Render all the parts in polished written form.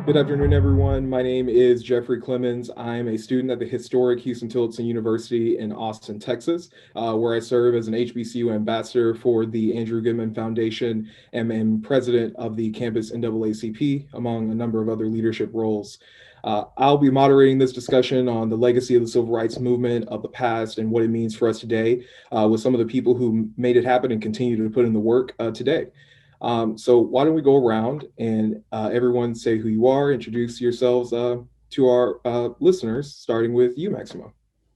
Good afternoon, everyone. My name is Jeffrey Clemons. I'm a student at the historic Houston-Tillotson University in Austin, Texas, where I serve as an HBCU ambassador for the Andrew Goodman Foundation and am president of the campus NAACP, among a number of other leadership roles. I'll be moderating this discussion on the legacy of the civil rights movement of the past and what it means for us today, with some of the people who made it happen and continue to put in the work today. So why don't we go around and everyone say who you are, introduce yourselves to our listeners, starting with you, Maxima.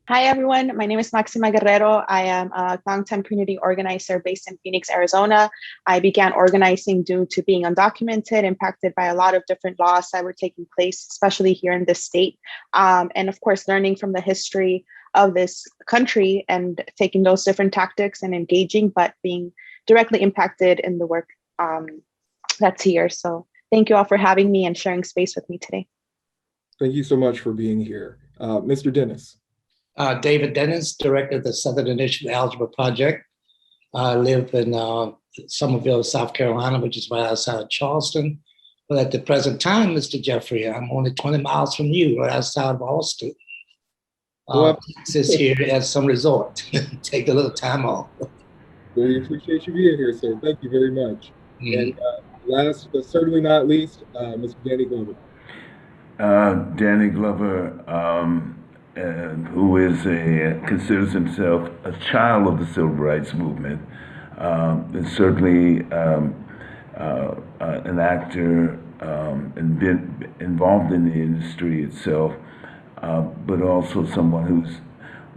Hi, everyone. My name is Maxima Guerrero. I am a longtime community organizer based in Phoenix, Arizona. I began organizing due to being undocumented, impacted by a lot of different laws that were taking place, especially here in this state. And of course, learning from the history of this country and taking those different tactics and engaging, but being directly impacted in the work that's here. So thank you all for having me and sharing space with me today. Thank you so much for being here. Mr. Dennis. David Dennis, director of the Southern Initiative Algebra Project. I live in Somerville, South Carolina, which is right outside of Charleston. But at the present time, Mr. Jeffrey, I'm only 20 miles from you, right outside of Austin. Texas here as some resort. Take a little time off. We appreciate you being here, sir. Thank you very much. And last but certainly not least, Mr. Danny Glover. Danny Glover, who considers himself a child of the civil rights movement, and certainly an actor and been involved in the industry itself, but also someone who's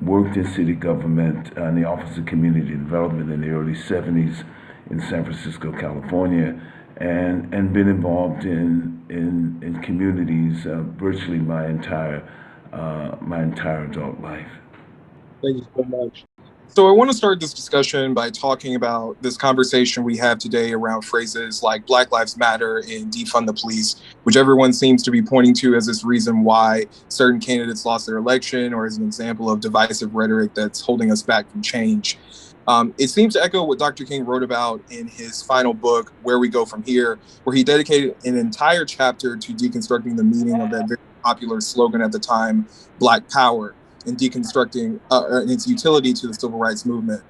worked in city government in the Office of Community Development in the early 70s in San Francisco, California, and been involved in communities virtually my entire adult life. Thank you so much. So I want to start this discussion by talking about this conversation we have today around phrases like Black Lives Matter and defund the police, which everyone seems to be pointing to as this reason why certain candidates lost their election, or as an example of divisive rhetoric that's holding us back from change. It seems to echo what Dr. King wrote about in his final book, Where We Go From Here, where he dedicated an entire chapter to deconstructing the meaning of that very popular slogan at the time, Black Power, and deconstructing its utility to the civil rights movement.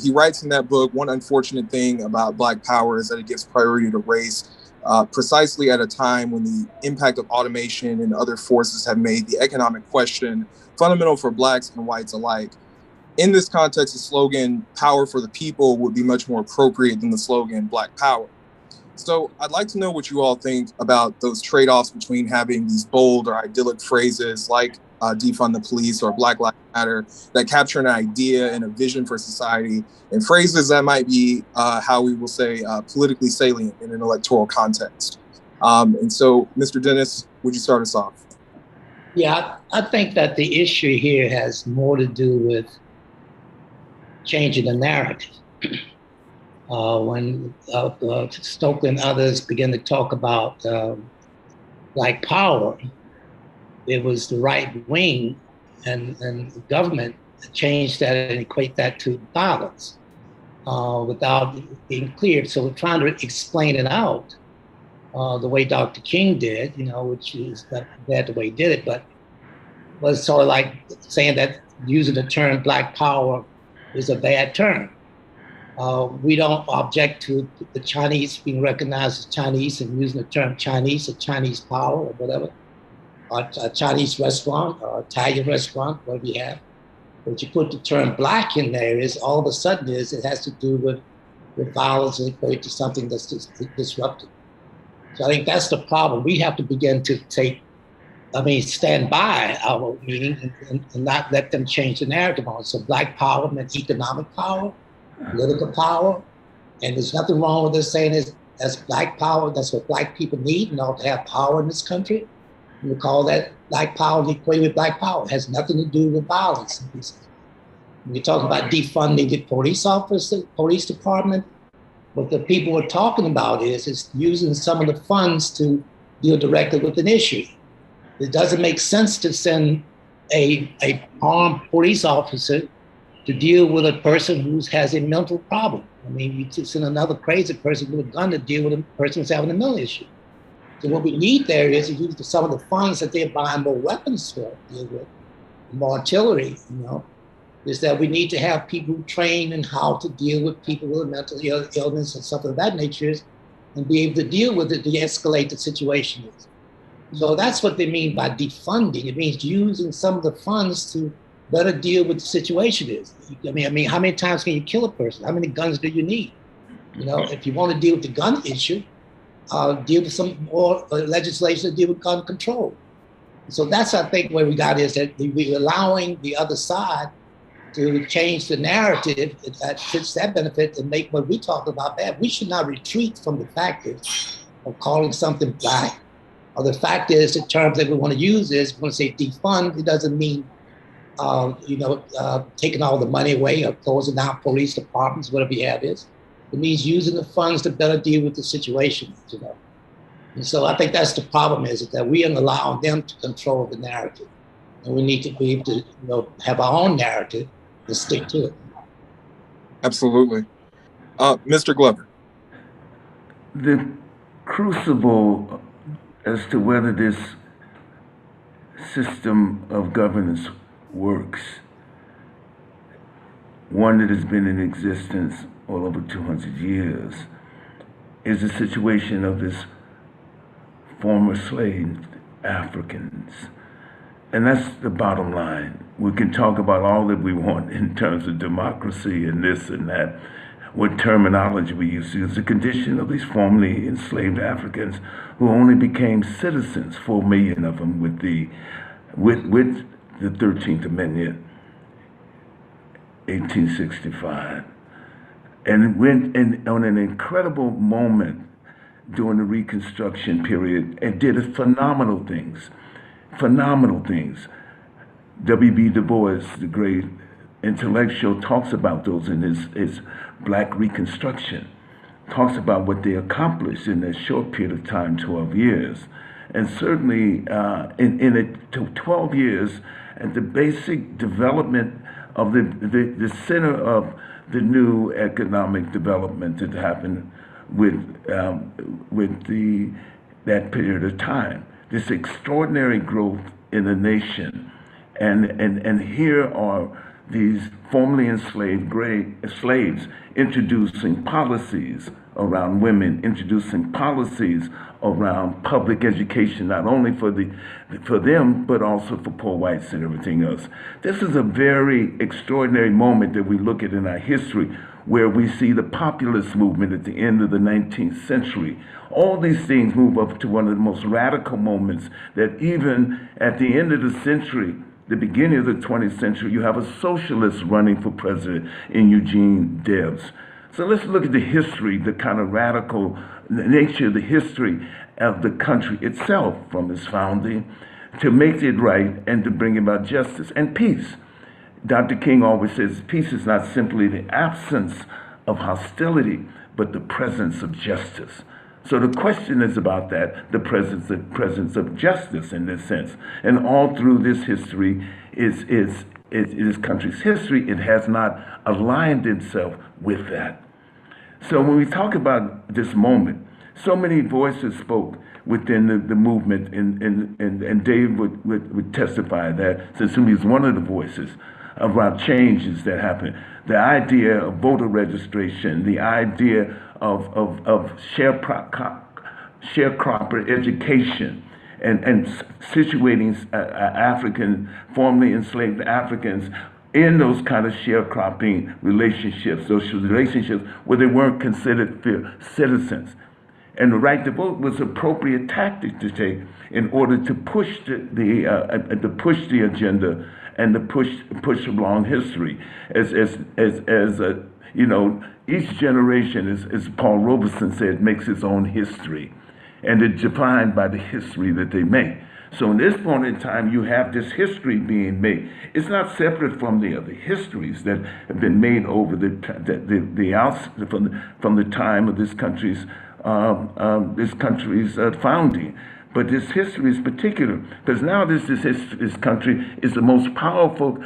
He writes in that book, one unfortunate thing about Black Power is that it gives priority to race, precisely at a time when the impact of automation and other forces have made the economic question fundamental for Blacks and whites alike. In this context, the slogan, Power for the People, would be much more appropriate than the slogan, Black Power. So I'd like to know what you all think about those trade-offs between having these bold or idyllic phrases like defund the police or Black Lives Matter that capture an idea and a vision for society, and phrases that might be, how we will say, politically salient in an electoral context. And so, Mr. Dennis, would you start us off? Yeah, I think that the issue here has more to do with changing the narrative. When Stokely and others begin to talk about Black Power, it was the right wing and the government changed that and equate that to violence without being clear. So we're trying to explain it out the way Dr. King did, which is not bad the way he did it, but was sort of like saying that using the term Black Power is a bad term. We don't object to the Chinese being recognized as Chinese and using the term Chinese or Chinese power or whatever, or a Chinese restaurant or Italian restaurant, whatever you have. But you put the term Black in there, is all of a sudden it has to do with violence and equate to something that's disruptive. So I think that's the problem. We have to begin to stand by our meaning and not let them change the narrative on it. So Black Power meant economic power, political power, and there's nothing wrong with us saying that's Black Power. That's what Black people need in order to have power in this country. We call that Black Power and equate with Black Power. It has nothing to do with violence. We're talking about defunding the police department. What the people were talking about is using some of the funds to deal directly with an issue. It doesn't make sense to send a armed police officer to deal with a person who has a mental problem. I mean, you send another crazy person with a gun to deal with a person who's having a mental issue. So what we need there is to use some of the funds that they're buying more weapons for, deal with, more artillery, is that we need to have people trained in how to deal with people with mental illness and stuff of that nature and be able to deal with it, de-escalate the situation. So that's what they mean by defunding. It means using some of the funds to better deal with the situation is. I mean, how many times can you kill a person? How many guns do you need? If you want to deal with the gun issue, deal with some more legislation to deal with gun control. So that's, I think, where we got is that we're allowing the other side to change the narrative that fits that benefit and make what we talk about bad. We should not retreat from the fact of calling something black. Or the fact is, the terms that we want to use is, we want to say defund, it doesn't mean, taking all the money away or closing down police departments, whatever you have is. It means using the funds to better deal with the situation, And so I think that's the problem is that we are allowing them to control the narrative. And we need to be able to have our own narrative and stick to it. Absolutely. Mr. Glover. The crucible as to whether this system of governance works, one that has been in existence all over 200 years, is the situation of this former slave Africans. And that's the bottom line. We can talk about all that we want in terms of democracy and this and that, what terminology we use. It's the condition of these formerly enslaved Africans who only became citizens, 4 million of them, with the 13th Amendment, 1865. And went on an incredible moment during the Reconstruction period and did phenomenal things. W.B. Du Bois, the great intellectual, talks about those in his Black Reconstruction, talks about what they accomplished in a short period of time, 12 years. And certainly in 12 years, and the basic development of the center of the new economic development that happened with that period of time, this extraordinary growth in the nation, and here are these formerly enslaved slaves introducing policies around women, introducing policies around public education, not only for them, but also for poor whites and everything else. This is a very extraordinary moment that we look at in our history, where we see the populist movement at the end of the 19th century. All these things move up to one of the most radical moments that even at the end of the century, the beginning of the 20th century, you have a socialist running for president in Eugene Debs. So let's look at the history, the kind of radical nature of the history of the country itself from its founding to make it right and to bring about justice and peace. Dr. King always says peace is not simply the absence of hostility, but the presence of justice. So the question is about that, the presence of justice in this sense. And all through this history, this country's history, it has not aligned itself with that. So when we talk about this moment, so many voices spoke within the movement, and Dave would testify that, since he was one of the voices around changes that happened. The idea of voter registration, the idea of sharecropper education, and situating formerly enslaved Africans in those kind of sharecropping relationships, social relationships where they weren't considered citizens. And the right to vote was an appropriate tactic to take in order to push the agenda and to push along history. Each generation, as Paul Robeson said, makes its own history, and it's defined by the history that they make. So in this point in time, you have this history being made. It's not separate from the other histories that have been made over from the time of this country's founding. But this history is particular because now this country is the most powerful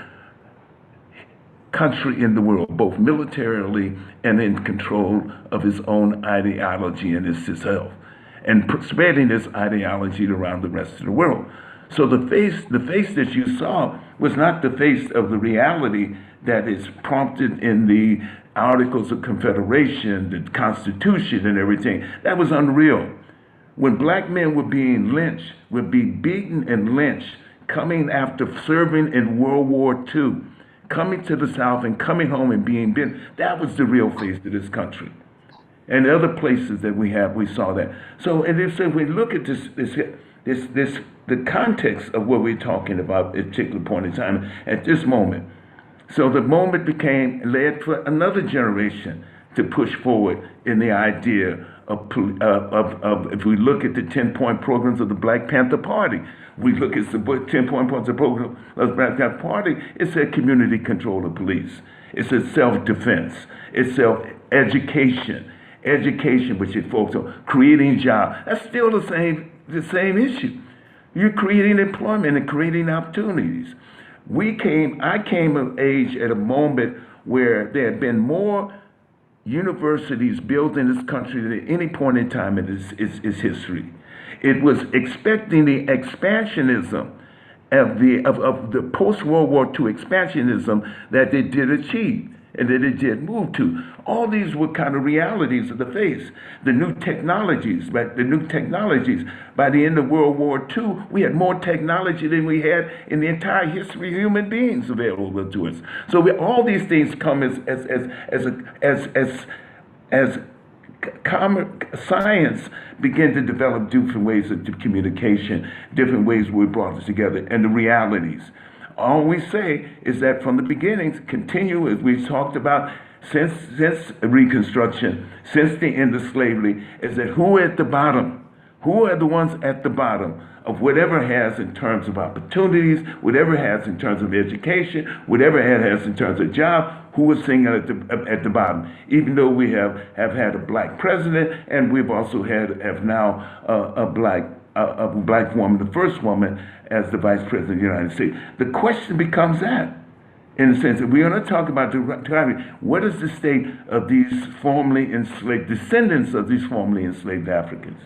country in the world, both militarily and in control of its own ideology and itself. and spreading this ideology around the rest of the world. So the face that you saw was not the face of the reality that is prompted in the Articles of Confederation, the Constitution, and everything. That was unreal. When black men were being lynched, would be beaten and lynched, coming after serving in World War II, coming to the South and coming home and being beaten, that was the real face of this country. And other places that we saw that. So, and if we look at the context of what we're talking about at a particular point in time, at this moment. So the moment led for another generation to push forward in the idea of if we look at the 10-point programs of the Black Panther Party, we look at the 10-point programs of the Black Panther Party, it said community control of police. It said self-defense. It said education, which it focused on, creating jobs. That's still the same issue. You're creating employment and creating opportunities. I came of age at a moment where there had been more universities built in this country than at any point in time in its history. It was expecting the expansionism of the post-World War II expansionism that they did achieve and that it did move to. All these were kind of realities of the face. The new technologies. By the end of World War II, we had more technology than we had in the entire history of human beings available to us. So all these things come as science began to develop different ways of communication, different ways we brought us together, and the realities. All we say is that from the beginnings, continue as we talked about since Reconstruction, since the end of slavery, is that who are at the bottom? Who are the ones at the bottom of whatever has in terms of opportunities, whatever has in terms of education, whatever has in terms of job, who is sitting at the bottom? Even though we have had a black president, and we've also have now a black woman, the first woman as the vice president of the United States. The question becomes that, in the sense that we're going to talk about what is the state of these formerly enslaved, descendants of these formerly enslaved Africans?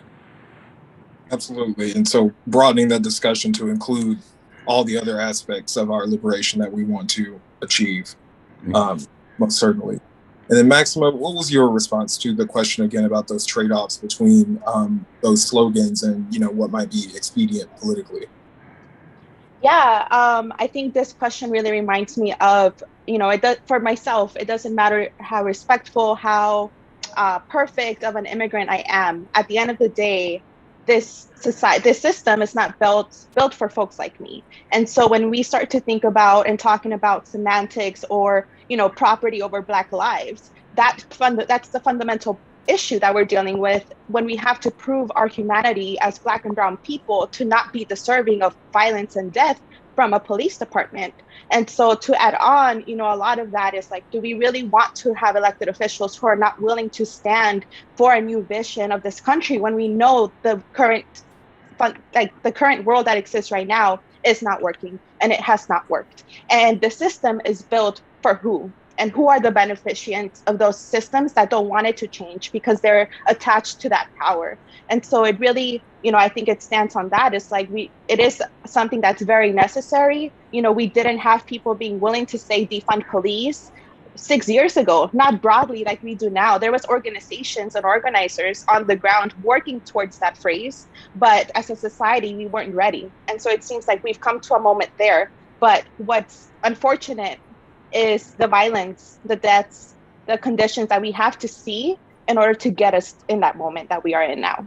Absolutely. And so broadening that discussion to include all the other aspects of our liberation that we want to achieve, most certainly. And then Maxima, what was your response to the question again about those trade-offs between those slogans and, what might be expedient politically? Yeah, I think this question really reminds me of, for myself, it doesn't matter how respectful, how perfect of an immigrant I am. At the end of the day, this system is not built for folks like me. And so when we start to think about and talking about semantics or, property over Black lives, that's the fundamental issue that we're dealing with when we have to prove our humanity as Black and brown people to not be deserving of violence and death from a police department. And so to add on, a lot of that is like, do we really want to have elected officials who are not willing to stand for a new vision of this country when we know the current world that exists right now is not working, and it has not worked. And the system is built for who? And who are the beneficiaries of those systems that don't want it to change because they're attached to that power? And so it really, I think it stands on that. It's like it is something that's very necessary. We didn't have people being willing to say defund police 6 years ago, not broadly like we do now. There was organizations and organizers on the ground working towards that phrase, but as a society, we weren't ready. And so it seems like we've come to a moment there. But what's unfortunate is the violence, the deaths, the conditions that we have to see in order to get us in that moment that we are in now.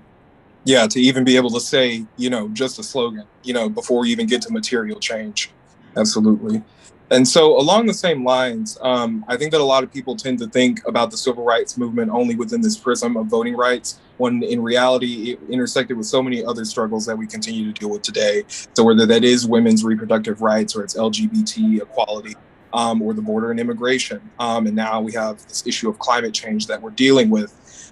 Yeah, to even be able to say, just a slogan, before we even get to material change. Absolutely. And so along the same lines, I think that a lot of people tend to think about the civil rights movement only within this prism of voting rights, when in reality, it intersected with so many other struggles that we continue to deal with today. So whether that is women's reproductive rights or it's LGBT equality, or the border and immigration. And now we have this issue of climate change that we're dealing with.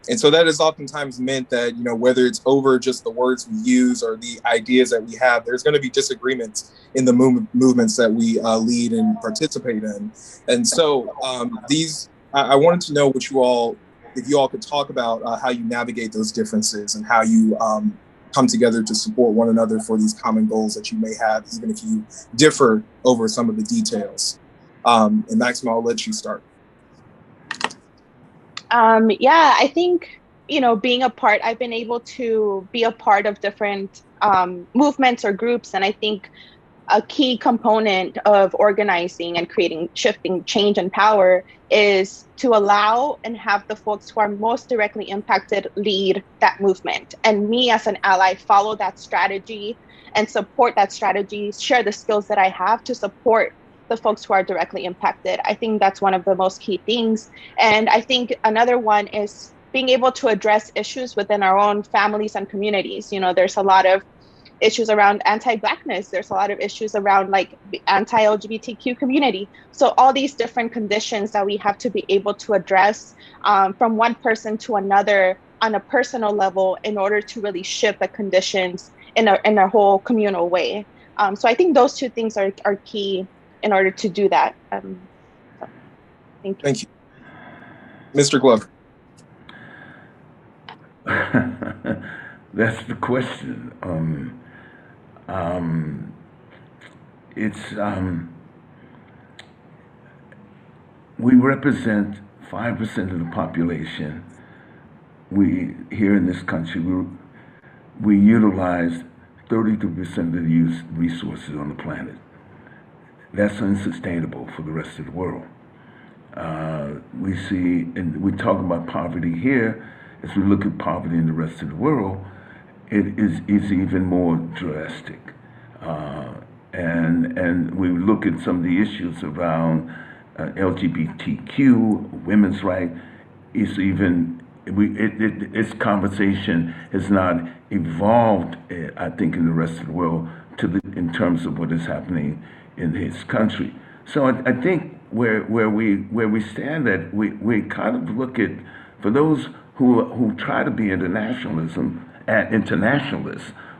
And so that has oftentimes meant that, whether it's over just the words we use or the ideas that we have, there's going to be disagreements in the movements that we lead and participate in. And so I wanted to know what you all if you all could talk about how you navigate those differences and how you come together to support one another for these common goals that you may have, even if you differ over some of the details. And Maxima, I'll let you start. Yeah, I think, I've been able to be a part of different movements or groups. And I think a key component of organizing and shifting change and power is to allow and have the folks who are most directly impacted lead that movement. And me as an ally, follow that strategy and support that strategy, share the skills that I have to support the folks who are directly impacted. I think that's one of the most key things. And I think another one is being able to address issues within our own families and communities. There's a lot of issues around anti-Blackness. There's a lot of issues around like the anti-LGBTQ community. So all these different conditions that we have to be able to address from one person to another on a personal level in order to really shift the conditions in a whole communal way. So I think those two things are key in order to do that. So, thank you. Thank you. Mr. Glover. That's the question. We represent 5% of the population. We here in this country, we utilize 32% of the used resources on the planet. That's unsustainable for the rest of the world. We see, and we talk about poverty here. As we look at poverty in the rest of the world, it is even more drastic. And we look at some of the issues around LGBTQ, women's rights. It's even, its conversation has not evolved, I think, in the rest of the world in terms of what is happening in his country. So I think where we stand at, we kind of look at, for those who try to be internationalists,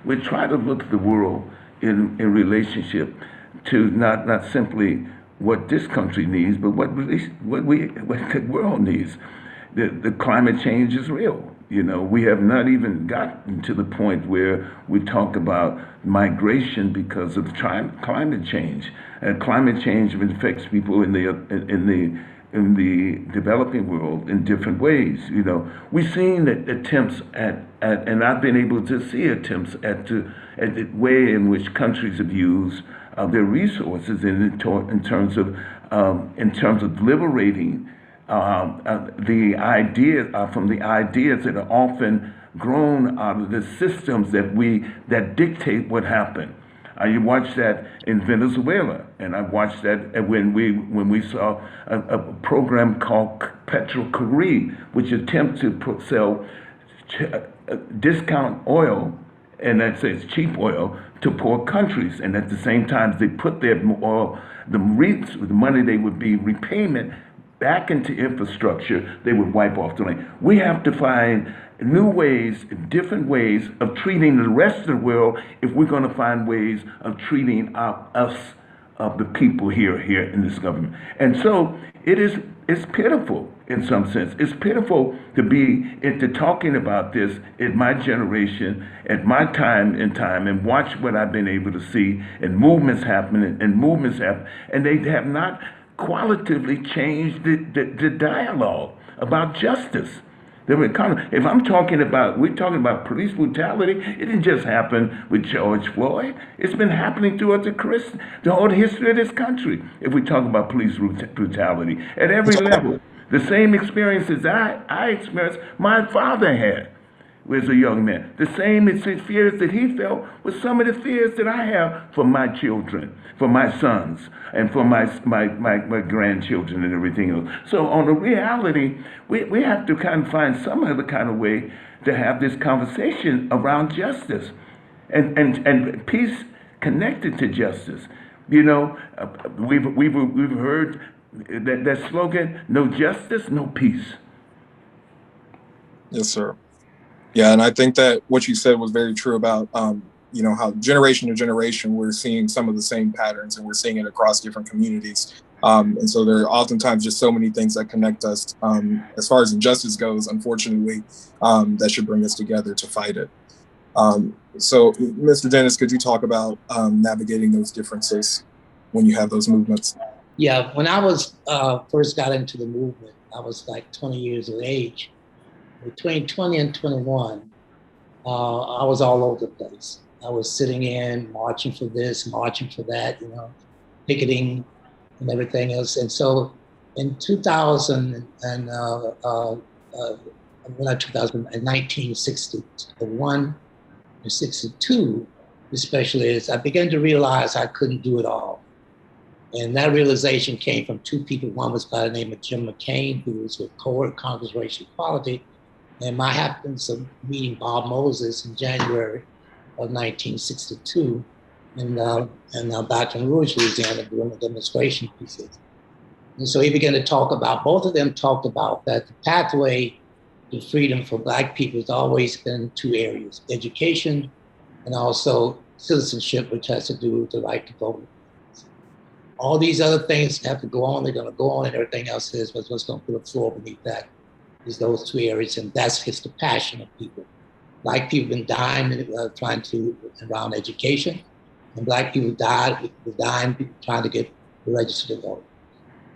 we try to look at the world in relationship to not simply what this country needs, but what the world needs. The climate change is real. We have not even gotten to the point where we talk about migration because of climate change. And climate change affects people in the developing world in different ways. We've seen that attempts and I've been able to see attempts at the way in which countries have used their resources in terms of liberating the ideas from the ideas that are often grown out of the systems that dictate what happened. You watched that in Venezuela, and I watched that when we saw a program called Petrocurry, which attempts to sell discount oil, and that says cheap oil, to poor countries, and at the same time they put their oil, the money they would be repayment back into infrastructure, they would wipe off the land. We have to find new ways, different ways of treating the rest of the world if we're going to find ways of treating us, the people here in this government. And so it's pitiful in some sense. It's pitiful to be into talking about this in my generation, at my time, and watch what I've been able to see, and movements happening, and they have not qualitatively changed the dialogue about justice. If we're talking about police brutality, it didn't just happen with George Floyd. It's been happening throughout the whole history of this country. If we talk about police brutality at every level, the same experiences I experienced, my father had as a young man. The same fears that he felt was some of the fears that I have for my children, for my sons, and for my grandchildren and everything else. So on the reality, we have to kind of find some other kind of way to have this conversation around justice and peace connected to justice. We've heard that slogan, no justice, no peace. Yes, sir. Yeah, and I think that what you said was very true about, how generation to generation, we're seeing some of the same patterns, and we're seeing it across different communities. And so there are oftentimes just so many things that connect us as far as injustice goes, unfortunately, that should bring us together to fight it. So, Mr. Dennis, could you talk about navigating those differences when you have those movements? Yeah, when I was first got into the movement, I was like 20 years of age. Between 20 and 21, I was all over the place. I was sitting in, marching for this, marching for that, you know, picketing and everything else. And so in 2000 and not 2000, in 1961 and 62, especially, as I began to realize I couldn't do it all. And that realization came from two people. One was by the name of Jim McCain, who was with Cohort Congress Racial Equality, and my happens of meeting Bob Moses in January of 1962 in Baton Rouge, Louisiana, doing the demonstration pieces. And so he began to talk about, both of them talked about that the pathway to freedom for Black people has always been two areas: education and also citizenship, which has to do with the right to vote. All these other things have to go on, they're gonna go on, and everything else is what's gonna put a floor beneath that is those two areas, and that's just the passion of people. Black people have been dying trying to, around education, and Black people dying trying to get registered to vote.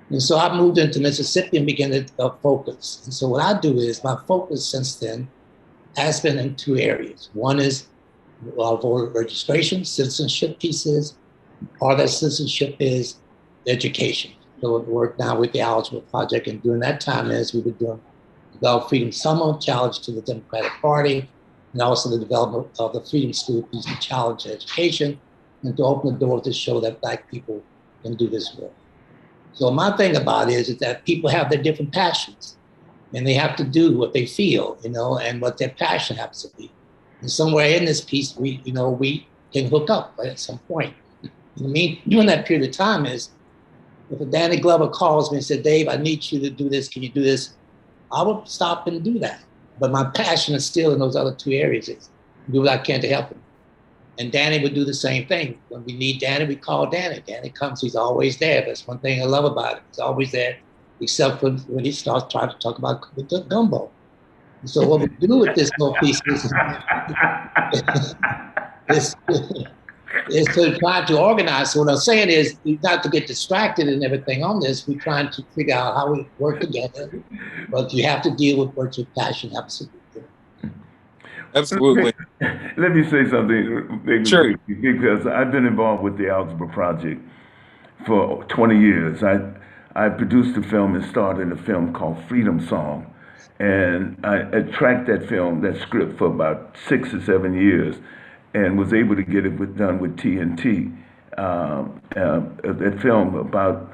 And so I moved into Mississippi and began to focus. And so what I do is, my focus since then has been in two areas. One is voter registration, citizenship pieces. Part of that citizenship is education. So we work now with the Eligible Project, and during that time is we were doing the Freedom Summer Challenge to the Democratic Party, and also the development of the Freedom School Piece to challenge education, and to open the door to show that Black people can do this work. So my thing about it is that people have their different passions, and they have to do what they feel, you know, and what their passion happens to be. And somewhere in this piece, we can hook up right, at some point. I mean, during that period of time is, if a Danny Glover calls me and said, Dave, I need you to do this, can you do this? I would stop and do that. But my passion is still in those other two areas, is do what I can to help him. And Danny would do the same thing. When we need Danny, we call Danny. Danny comes, he's always there. That's one thing I love about him. He's always there, except for when he starts trying to talk about the gumbo. And so what we do with this little piece is to try to organize. So what I'm saying is, not to get distracted and everything on this, we're trying to figure out how we work together, but you have to deal with what your passion happens to be. Absolutely. Let me say something, sure. Because I've been involved with the Algebra Project for 20 years. I produced a film and starred in a film called Freedom Song. And I tracked that film, that script, for about 6 or 7 years, and was able to get it done with TNT. That film about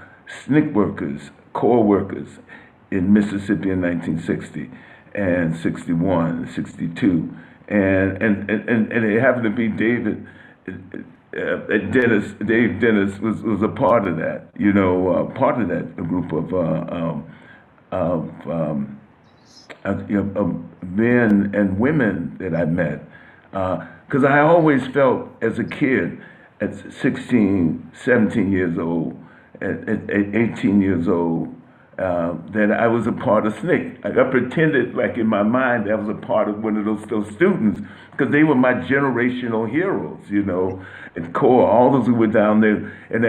SNCC workers, core workers in Mississippi in 1960 and 61, 62. And it happened to be Dave Dennis was a part of that, you know, part of that group of men and women that I met. Because I always felt as a kid, at 16, 17 years old, at 18 years old, that I was a part of SNCC. I pretended, like in my mind, I was a part of one of those students, because they were my generational heroes, you know, and core, all those who were down there. And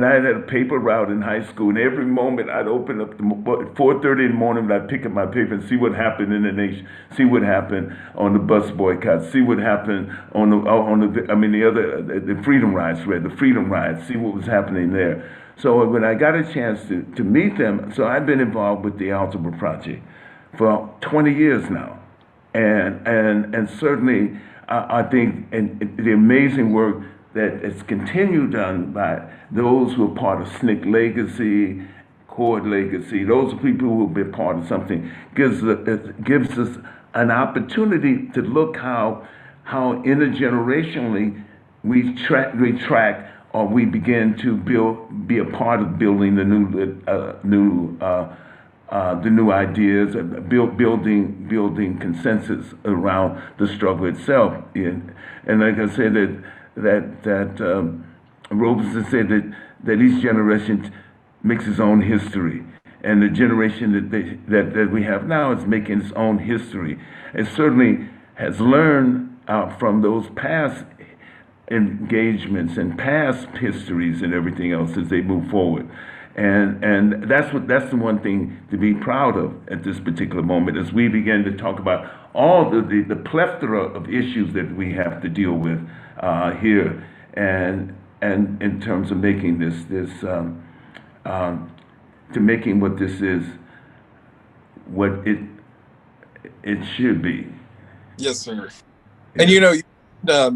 I had a paper route in high school, and every moment I'd open up, at 4:30 in the morning, I'd pick up my paper and see what happened in the nation, see what happened on the bus boycott, see what happened on the freedom rides, the freedom rides, see what was happening there. So when I got a chance to meet them, so I've been involved with the Algebra Project for 20 years now. And certainly I think the amazing work that is continued done by those who are part of SNCC legacy, Cord legacy, those people who have been part of something, gives us an opportunity to look how intergenerationally we track or we begin to be a part of building the new ideas, building consensus around the struggle itself. And like I said, that Robeson said that each generation makes its own history. And the generation that we have now is making its own history. It certainly has learned from those past engagements and past histories and everything else as they move forward. And that's the one thing to be proud of at this particular moment as we begin to talk about all the plethora of issues that we have to deal with here, and in terms of making to making what this is what it should be. Yes, sir. Yeah. And you know,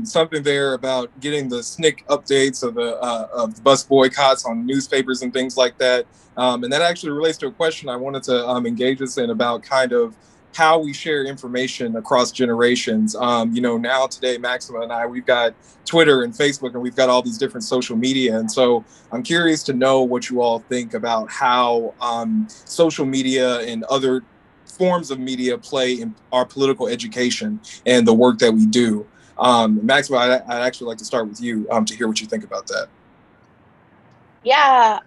something there about getting the SNCC updates of the bus boycotts on newspapers and things like that. And that actually relates to a question I wanted to engage us in about kind of how we share information across generations. You know, now today, Maxima and I, we've got Twitter and Facebook, and we've got all these different social media. And so I'm curious to know what you all think about how social media and other forms of media play in our political education and the work that we do. Maxima, I'd actually like to start with you to hear what you think about that. Yeah,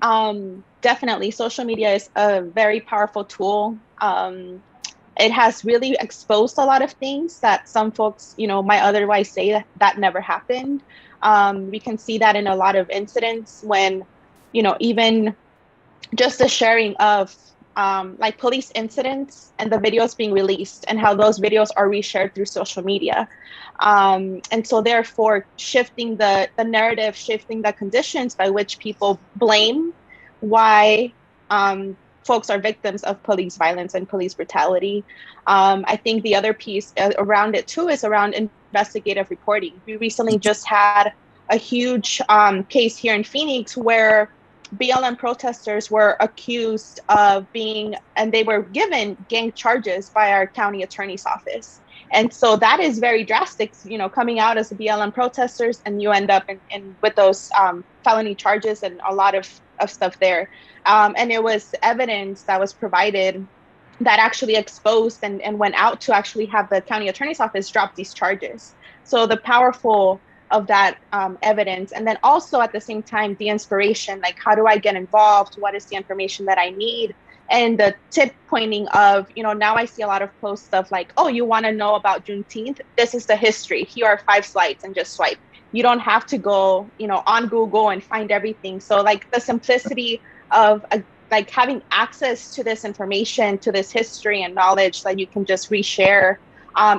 definitely. Social media is a very powerful tool. It has really exposed a lot of things that some folks, you know, might otherwise say that never happened. We can see that in a lot of incidents when, you know, even just the sharing of like police incidents and the videos being released and how those videos are reshared through social media. And so therefore shifting the narrative, shifting the conditions by which people blame why folks are victims of police violence and police brutality. I think the other piece around it too is around investigative reporting. We recently just had a huge case here in Phoenix where BLM protesters were accused of being, and they were given gang charges by our county attorney's office. And so that is very drastic, you know, coming out as BLM protesters and you end up in with those felony charges and a lot of stuff there. And it was evidence that was provided that actually exposed and went out to actually have the county attorney's office drop these charges. So the powerful of that evidence. And then also at the same time, the inspiration, like how do I get involved? What is the information that I need? And the tip pointing of, you know, now I see a lot of posts of like, oh, you want to know about Juneteenth? This is the history. Here are 5 slides and just swipe. You don't have to go, you know, on Google and find everything. So like the simplicity of like having access to this information, to this history and knowledge that you can just reshare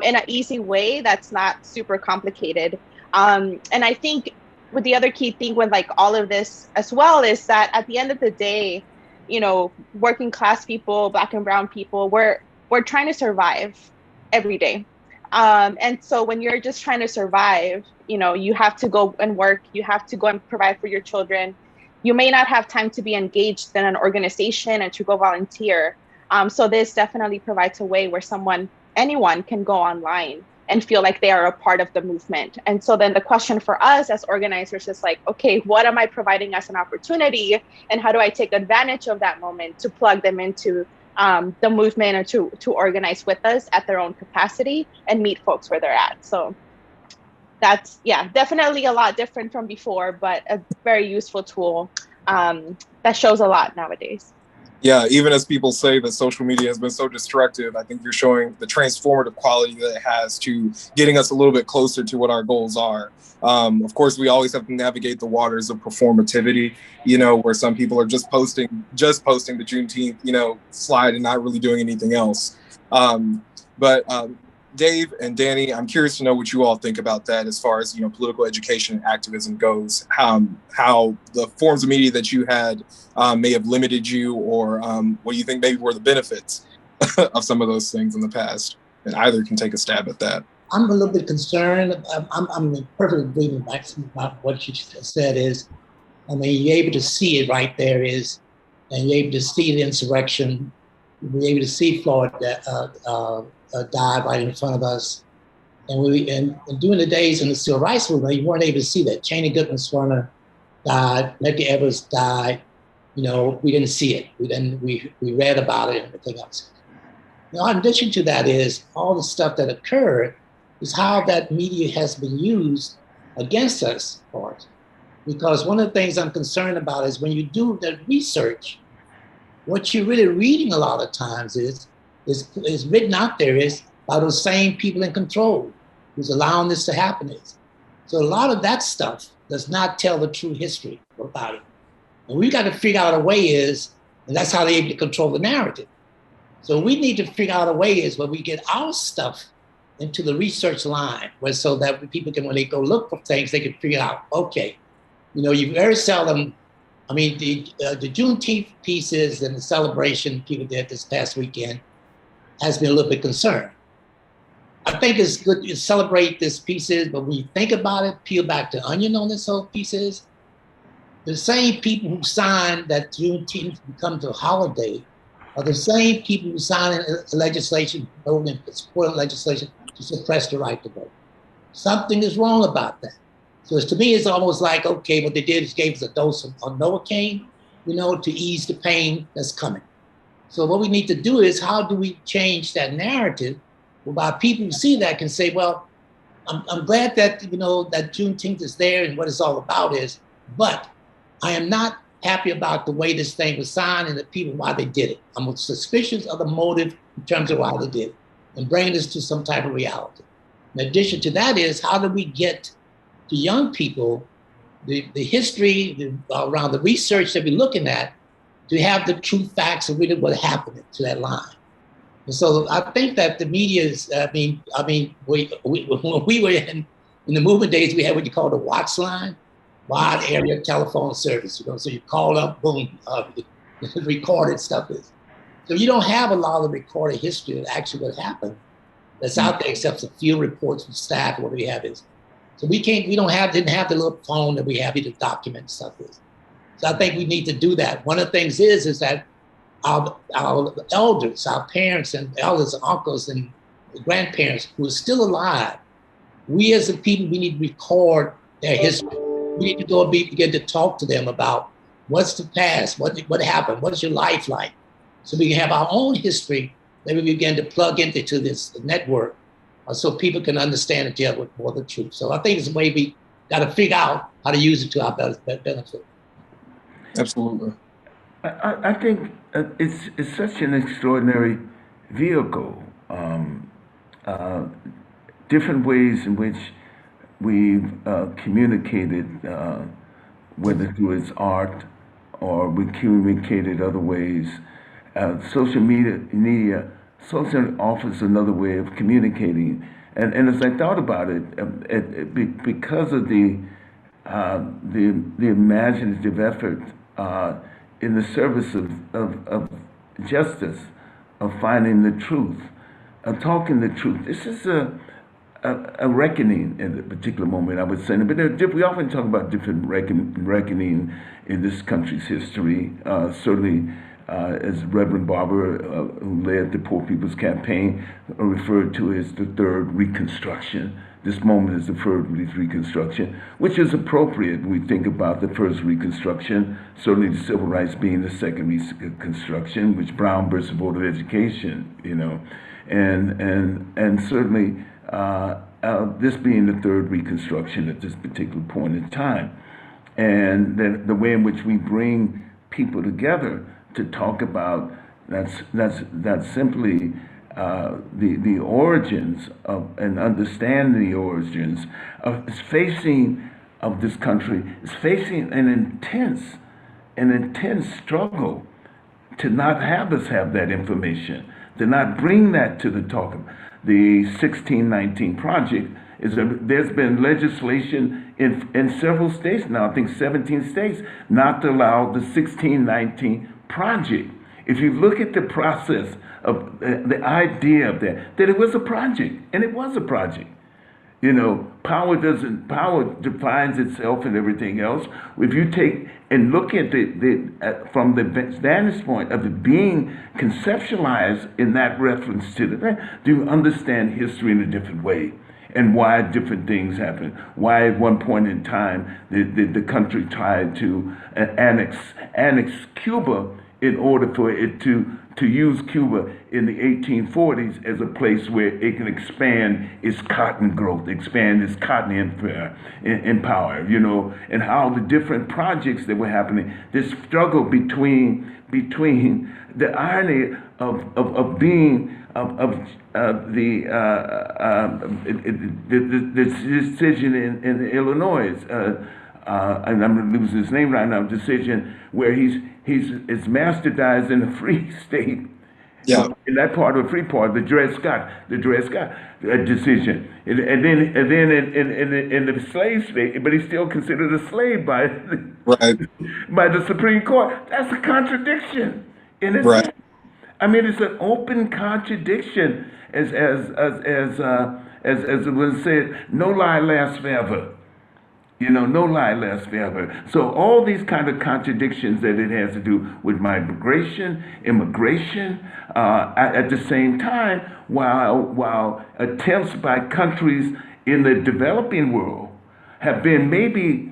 in an easy way that's not super complicated. And I think with the other key thing with like all of this as well is that at the end of the day, you know, working class people, Black and brown people, we're trying to survive every day. And so when you're just trying to survive, you know, you have to go and work, you have to go and provide for your children. You may not have time to be engaged in an organization and to go volunteer. So this definitely provides a way where anyone can go online and feel like they are a part of the movement. And so then the question for us as organizers is like, okay, what am I providing as an opportunity? And how do I take advantage of that moment to plug them into the movement or to organize with us at their own capacity and meet folks where they're at? So that's, yeah, definitely a lot different from before, but a very useful tool that shows a lot nowadays. Yeah, even as people say that social media has been so destructive, I think you're showing the transformative quality that it has to getting us a little bit closer to what our goals are. Of course, we always have to navigate the waters of performativity, you know, where some people are just posting the Juneteenth, you know, slide and not really doing anything else. But Dave and Danny, I'm curious to know what you all think about that as far as, you know, political education and activism goes, how the forms of media that you had may have limited you, or what do you think maybe were the benefits of some of those things in the past? And either can take a stab at that. I'm a little bit concerned. I'm in perfect agreement about what you said is, I mean, you're able to see it right there and you're able to see the insurrection, you're able to see Floyd died right in front of us. And during the days in the civil rights movement, you weren't able to see that. Cheney Goodman Swerner died, Medgar Evers died. You know, we didn't see it. We read about it and everything else. Now, in addition to that is all the stuff that occurred is how that media has been used against us for it. Because one of the things I'm concerned about is when you do the research, what you're really reading a lot of times is written out there is by those same people in control who's allowing this to happen. So a lot of that stuff does not tell the true history about it. And we got to figure out a way is, and that's how they're able to control the narrative. So we need to figure out a way is where we get our stuff into the research line, where so that people can, when they go look for things, they can figure out, okay, you know, you very seldom, I mean, the Juneteenth pieces and the celebration people did this past weekend has been a little bit concerned. I think it's good to celebrate this pieces, but when you think about it, peel back the onion on this whole pieces, the same people who signed that Juneteenth becomes a holiday are the same people who signed legislation, supporting legislation to suppress the right to vote. Something is wrong about that. So to me, it's almost like, okay, what they did is gave us a dose of Novocaine, you know, to ease the pain that's coming. So what we need to do is, how do we change that narrative whereby people who see that can say, well, I'm glad that, you know, that Juneteenth is there and what it's all about is, but I am not happy about the way this thing was signed and the people, why they did it. I'm suspicious of the motive in terms of why they did it, and bring this to some type of reality. In addition to that is, how do we get to young people the history around the research that we're looking at to have the true facts of really what happened to that line. And so I think that the media is, when we were in the movement days, we had what you call the WATS line, wide area telephone service, you know, so you call up, boom, recorded stuff is. So you don't have a lot of recorded history of actually what happened that's out there, except a few reports from staff, what we have is. So didn't have the little phone that we have here to document stuff is. So I think we need to do that. One of the things is that our elders, our parents and elders and uncles and grandparents who are still alive, we as a people, we need to record their history. We need to go and begin to talk to them about what's the past, what happened, what's your life like? So we can have our own history that we begin to plug into this network so people can understand and deal with more of the truth. So I think it's a way we got to figure out how to use it to our benefit. Absolutely. I think it's such an extraordinary vehicle. Different ways in which we've communicated, whether through its art or we communicated other ways. Social media offers another way of communicating. And as I thought about it, because of the imaginative effort in the service of justice, of finding the truth, of talking the truth. This is a reckoning in a particular moment, I would say. But we often talk about different reckoning in this country's history. Certainly, as Reverend Barber, who led the Poor People's Campaign, referred to as the Third Reconstruction. This moment is the Third Reconstruction, which is appropriate when we think about the First Reconstruction, certainly the Civil Rights being the Second Reconstruction, which Brown versus Board of Education, you know, and certainly this being the Third Reconstruction at this particular point in time. And the way in which we bring people together to talk about that's simply the origins of, and understand the origins of this country is facing an intense struggle to not have us have that information, to not bring that to the talk. The 1619 Project there's been legislation in several states now, I think 17 states, not to allow the 1619 Project. If you look at the process of the idea of that it was a project, and it was a project. You know, power defines itself and everything else. If you take and look at from the vantage point of it being conceptualized in that reference to do you understand history in a different way, and why different things happen. Why at one point in time the country tried to annex Cuba in order for it to to use Cuba in the 1840s as a place where it can expand its cotton growth, expand its cotton empire, you know, and how the different projects that were happening, this struggle between the irony of being the decision in Illinois, and I'm losing his name right now, decision where he's bastardized in a free state. Yeah. In that part of the free part, the Dred Scott decision, and then in the slave state, but he's still considered a slave by Right. by the Supreme Court. That's a contradiction in itself. Right. I mean, it's an open contradiction, as it was said, no lie lasts forever. You know, no lie lasts forever. So all these kind of contradictions that it has to do with migration, immigration, at the same time, while attempts by countries in the developing world have been maybe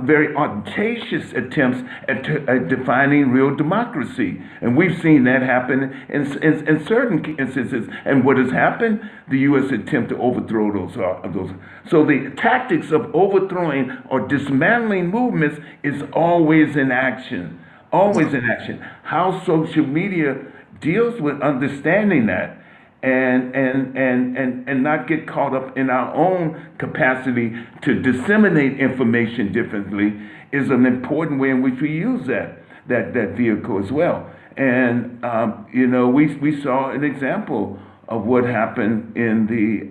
very audacious attempts at defining real democracy. And we've seen that happen in certain instances. And what has happened? The U.S. attempt to overthrow those. So the tactics of overthrowing or dismantling movements is always in action. Always in action. How social media deals with understanding that and not get caught up in our own capacity to disseminate information differently is an important way in which we use that vehicle as well. And you know, we saw an example of what happened in the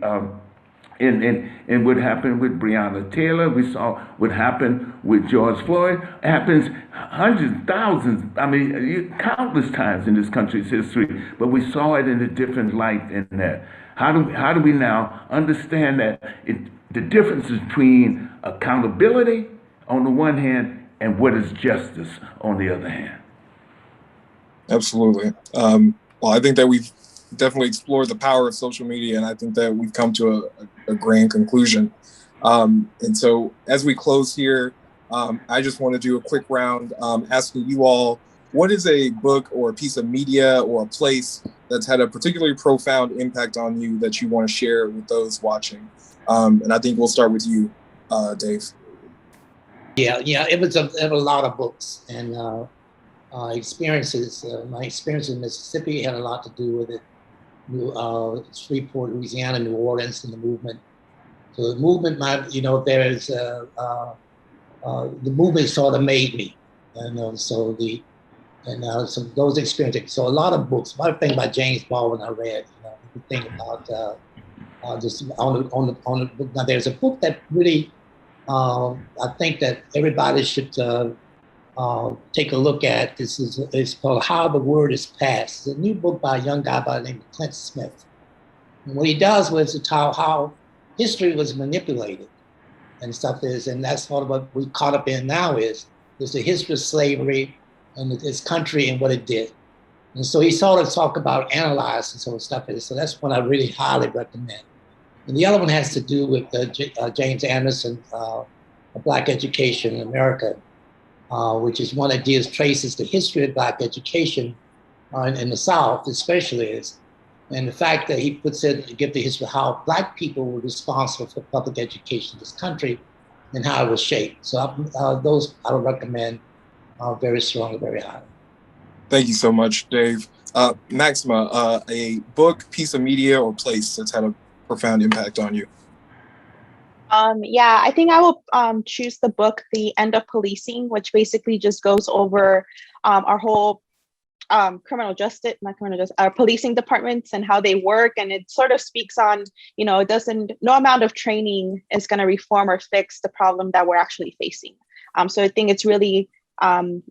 in what happened with Breonna Taylor. We saw what happened with George Floyd. It happens hundreds, thousands, I mean, countless times in this country's history, but we saw it in a different light in that. How do we now understand that the difference between accountability on the one hand and what is justice on the other hand? Absolutely. Well, I think that we've definitely explored the power of social media, and I think that we've come to a grand conclusion. And so as we close here, I just want to do a quick round asking you all, what is a book or a piece of media or a place that's had a particularly profound impact on you that you want to share with those watching? And I think we'll start with you, Dave. Yeah, it was a lot of books and experiences. My experience in Mississippi had a lot to do with it. Shreveport, Louisiana, New Orleans, and the movement. So the movement, there's the movement sort of made me, so those experiences. So a lot of books. One thing about James Baldwin I read. The thing about just on the book. Now there's a book that really I think that everybody should take a look at. It's called How the Word is Passed. It's a new book by a young guy by the name of Clint Smith. And what he does was to tell how history was manipulated and stuff is, and that's sort of what we caught up in now is the history of slavery and this country and what it did. And so he sort of talked about analyzing sort of stuff is. So that's one I really highly recommend. And the other one has to do with James Anderson, Black Education in America. Which is one that traces the history of Black education in the South, especially is, and the fact that he puts in to give the history of how Black people were responsible for public education in this country and how it was shaped. So those I would recommend very strongly, very highly. Thank you so much, Dave. Maxima, a book, piece of media, or place that's had a profound impact on you? Yeah, I think I will choose the book, The End of Policing, which basically just goes over our whole policing departments and how they work. And it sort of speaks on, no amount of training is going to reform or fix the problem that we're actually facing. So I think it's really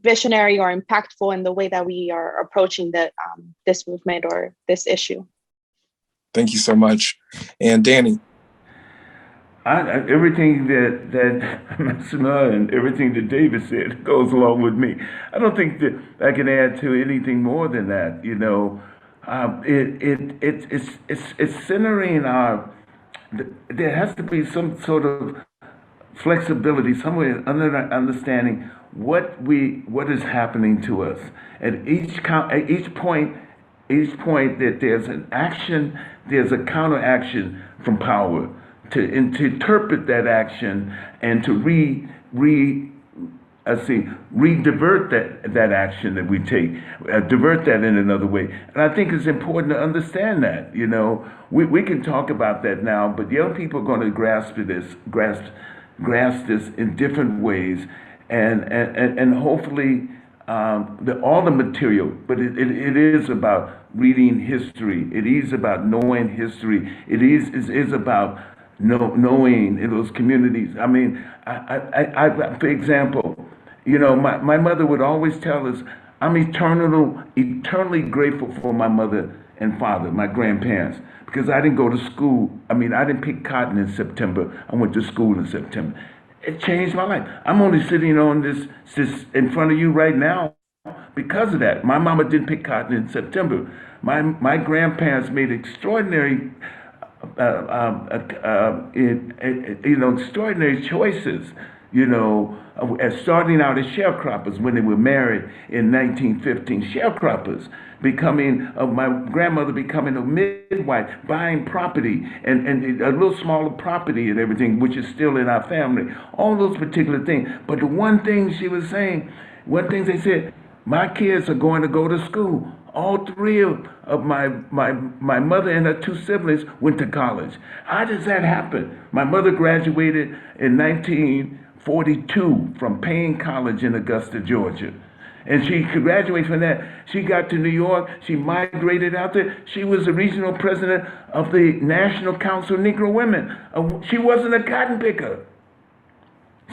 visionary or impactful in the way that we are approaching this movement or this issue. Thank you so much. And Danny? Everything that Maxima and everything that David said goes along with me. I don't think that I can add to anything more than that. It's centering our. There has to be some sort of flexibility, somewhere understanding what is happening to us. At each point that there's an action, there's a counteraction from power to interpret that action and to re-divert that action that we take, divert that in another way. And I think it's important to understand that, you know, we can talk about that now, but young people are going to grasp this in different ways, and hopefully all the material, but it is about reading history. It is about knowing history. It is about knowing in those communities. I mean, I for example, you know, my mother would always tell us, I'm eternally grateful for my mother and father, my grandparents, because I didn't go to school. I mean, I didn't pick cotton in September. I went to school in September. It changed my life. I'm only sitting on this in front of you right now because of that. My mama didn't pick cotton in September. My grandparents made extraordinary, extraordinary choices. You know, as starting out as sharecroppers when they were married in 1915, sharecroppers, my grandmother becoming a midwife, buying property and a little smaller property and everything, which is still in our family, all those particular things. But the one thing she was saying, they said, my kids are going to go to school. All three of my mother and her two siblings went to college. How does that happen? My mother graduated in 1942 from Payne College in Augusta, Georgia. And she could graduate from that. She got to New York. She migrated out there. She was the regional president of the National Council of Negro Women. She wasn't a cotton picker.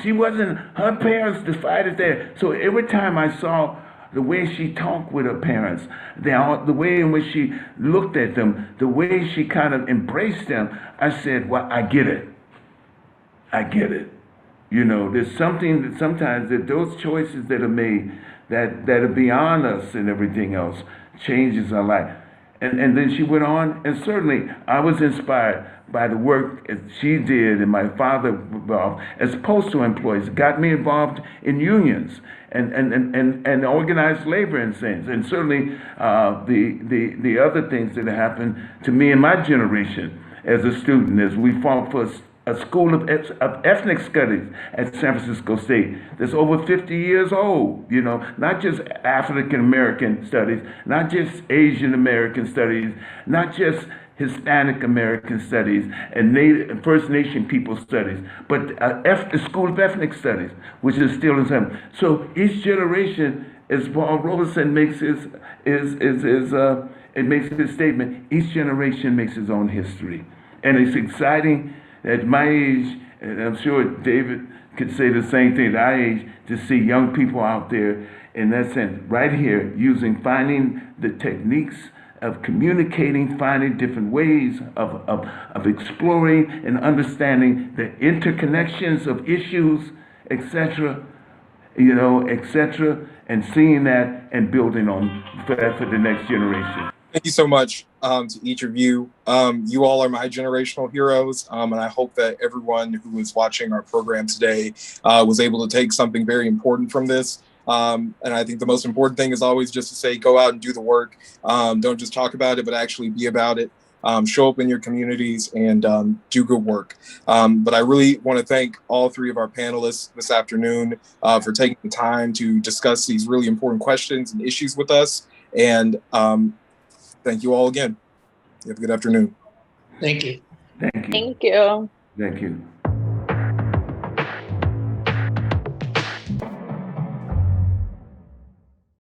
She wasn't, her parents decided that. So every time I saw the way she talked with her parents, the way in which she looked at them, the way she kind of embraced them, I said, well, I get it. I get it. You know, there's something that sometimes that those choices that are made that are beyond us and everything else changes our life. And then she went on, and certainly I was inspired by the work that she did, and my father involved as postal employees, got me involved in unions and organized labor and things, and certainly the other things that happened to me and my generation as a student, as we fought for a school of ethnic studies at San Francisco State that's over 50 years old, you know, not just African American studies, not just Asian American studies, not just Hispanic American studies and First Nation people studies, but a school of ethnic studies, which is still in some. So each generation, as Paul Robeson makes his statement, each generation makes its own history. And it's exciting at my age, and I'm sure David could say the same thing at our age, to see young people out there in that sense, right here, finding the techniques of communicating, finding different ways of exploring and understanding the interconnections of issues, etc., and seeing that and building on that for the next generation. Thank you so much to each of you. You all are my generational heroes, and I hope that everyone who is watching our program today was able to take something very important from this. And I think the most important thing is always just to say, go out and do the work. Don't just talk about it, but actually be about it. Show up in your communities and do good work. But I really want to thank all three of our panelists this afternoon for taking the time to discuss these really important questions and issues with us. And thank you all again. You have a good afternoon. Thank you. Thank you. Thank you. Thank you.